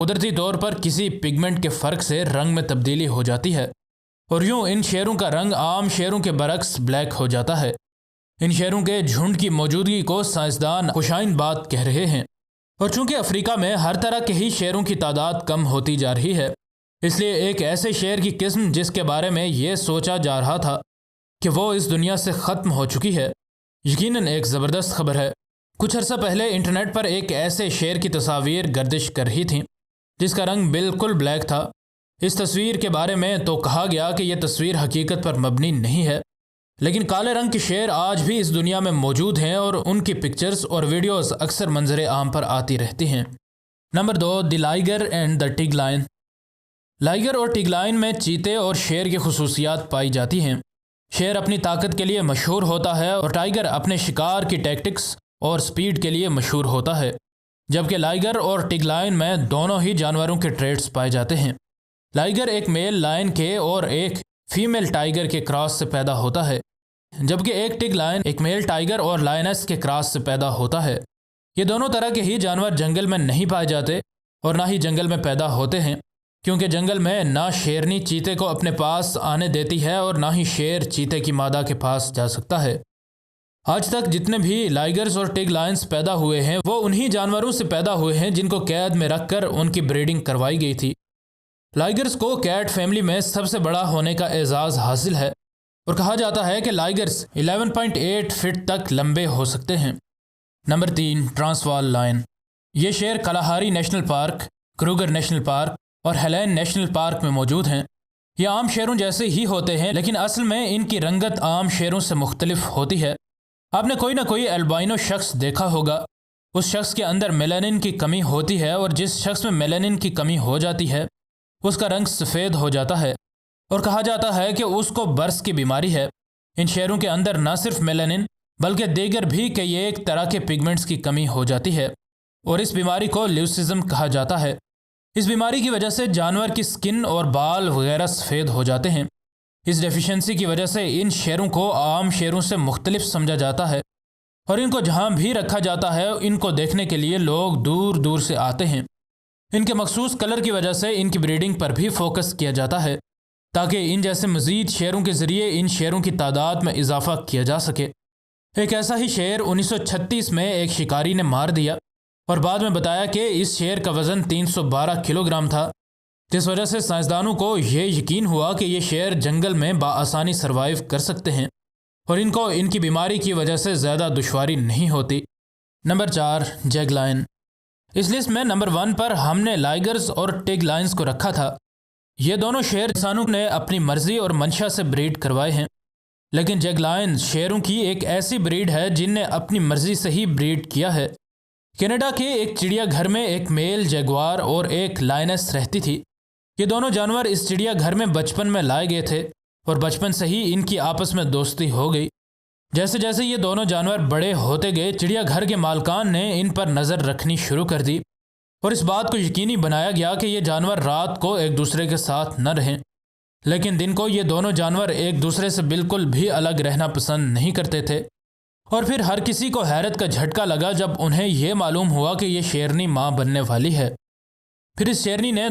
قدرتی طور پر کسی پگمنٹ کے فرق سے رنگ میں تبدیلی ہو جاتی ہے، اور یوں ان شیروں کا رنگ عام شیروں کے برعکس بلیک ہو جاتا ہے۔ ان شیروں کے جھنڈ کی موجودگی کو سائنسدان خوشائند بات کہہ رہے ہیں، اور چونکہ افریقہ میں ہر طرح کے ہی شیروں کی تعداد کم ہوتی جا رہی ہے، اس لیے ایک ایسے شیر کی قسم جس کے بارے میں یہ سوچا جا رہا تھا کہ وہ اس دنیا سے ختم ہو چکی ہے، یقیناً ایک زبردست خبر ہے۔ کچھ عرصہ پہلے انٹرنیٹ پر ایک ایسے شیر کی تصاویر گردش کر رہی تھیں جس کا رنگ بالکل بلیک تھا۔ اس تصویر کے بارے میں تو کہا گیا کہ یہ تصویر حقیقت پر مبنی نہیں ہے، لیکن کالے رنگ کے شیر آج بھی اس دنیا میں موجود ہیں اور ان کی پکچرز اور ویڈیوز اکثر منظر عام پر آتی رہتی ہیں۔ Number 2، the liger and the tiglon. Liger اور ٹگ لائن میں چیتے اور شیر کی خصوصیات پائی جاتی ہیں۔ شیر اپنی طاقت کے لیے مشہور ہوتا ہے اور ٹائیگر اپنے شکار کی ٹیکٹکس اور سپیڈ کے لیے مشہور ہوتا ہے، جبکہ لائگر اور ٹگ لائن میں دونوں ہی جانوروں کے ٹریٹس پائے جاتے ہیں۔ لائگر ایک میل لائن کے اور ایک فیمیل ٹائیگر کے کراس سے پیدا ہوتا ہے، جبکہ ایک ٹگ لائن ایک میل ٹائیگر اور لائنس کے کراس سے پیدا ہوتا ہے۔ یہ دونوں طرح کے ہی جانور جنگل میں نہیں پائے جاتے اور نہ ہی جنگل میں پیدا ہوتے ہیں، کیونکہ جنگل میں نہ شیرنی چیتے کو اپنے پاس آنے دیتی ہے اور نہ ہی شیر چیتے کی مادہ کے پاس جا سکتا ہے۔ آج تک جتنے بھی لائگرز اور ٹگ لائنز پیدا ہوئے ہیں وہ انہی جانوروں سے پیدا ہوئے ہیں جن کو قید میں رکھ کر ان کی بریڈنگ کروائی گئی تھی۔ لائگرز کو کیٹ فیملی میں سب سے بڑا ہونے کا اعزاز حاصل ہے، اور کہا جاتا ہے کہ لائگرز 11.8 فٹ تک لمبے ہو سکتے ہیں۔ Number 3، Transvaal lion. یہ شیر Kalahari national park, Kruger national park اور ہیلین نیشنل پارک میں موجود ہیں۔ یہ عام شیروں جیسے ہی ہوتے ہیں، لیکن اصل میں ان کی رنگت عام شیروں سے مختلف ہوتی ہے۔ آپ نے کوئی نہ کوئی البائنو شخص دیکھا ہوگا۔ اس شخص کے اندر میلانن کی کمی ہوتی ہے، اور جس شخص میں میلانن کی کمی ہو جاتی ہے اس کا رنگ سفید ہو جاتا ہے، اور کہا جاتا ہے کہ اس کو برس کی بیماری ہے۔ ان شیروں کے اندر نہ صرف میلانن بلکہ دیگر بھی کئی ایک طرح کے پگمنٹس کی کمی ہو جاتی ہے، اور اس بیماری کو لیوسزم کہا جاتا ہے۔ اس بیماری کی وجہ سے جانور کی سکن اور بال وغیرہ سفید ہو جاتے ہیں۔ اس ڈیفیشنسی کی وجہ سے ان شیروں کو عام شیروں سے مختلف سمجھا جاتا ہے، اور ان کو جہاں بھی رکھا جاتا ہے ان کو دیکھنے کے لیے لوگ دور دور سے آتے ہیں۔ ان کے مخصوص کلر کی وجہ سے ان کی بریڈنگ پر بھی فوکس کیا جاتا ہے تاکہ ان جیسے مزید شیروں کے ذریعے ان شیروں کی تعداد میں اضافہ کیا جا سکے۔ ایک ایسا ہی شیر 1936 میں ایک شکاری نے مار دیا، اور بعد میں بتایا کہ اس شیر کا وزن 312 کلو گرام تھا، جس وجہ سے سائنسدانوں کو یہ یقین ہوا کہ یہ شیر جنگل میں بآسانی سروائیو کر سکتے ہیں، اور ان کو ان کی بیماری کی وجہ سے زیادہ دشواری نہیں ہوتی۔ Number 4، jaglion. اس لسٹ میں نمبر 1 پر ہم نے لائگرز اور ٹگ لائنز کو رکھا تھا۔ یہ دونوں شیر انسانوں نے اپنی مرضی اور منشا سے بریڈ کروائے ہیں، لیکن جیگ لائن شیروں کی ایک ایسی بریڈ ہے جن نے اپنی مرضی سے ہی بریڈ کیا ہے۔ کینیڈا کے ایک چڑیا گھر میں ایک میل جیگوار اور ایک لائنس رہتی تھی۔ یہ دونوں جانور اس چڑیا گھر میں بچپن میں لائے گئے تھے، اور بچپن سے ہی ان کی آپس میں دوستی ہو گئی۔ جیسے جیسے یہ دونوں جانور بڑے ہوتے گئے، چڑیا گھر کے مالکان نے ان پر نظر رکھنی شروع کر دی، اور اس بات کو یقینی بنایا گیا کہ یہ جانور رات کو ایک دوسرے کے ساتھ نہ رہیں، لیکن دن کو یہ دونوں جانور ایک دوسرے سے بالکل بھی الگ رہنا پسند نہیں کرتے تھے۔ اور پھر ہر کسی کو حیرت کا جھٹکا لگا جب انہیں یہ معلوم ہوا کہ یہ شیرنی ماں بننے والی ہے۔ پھر اس شیرنی نے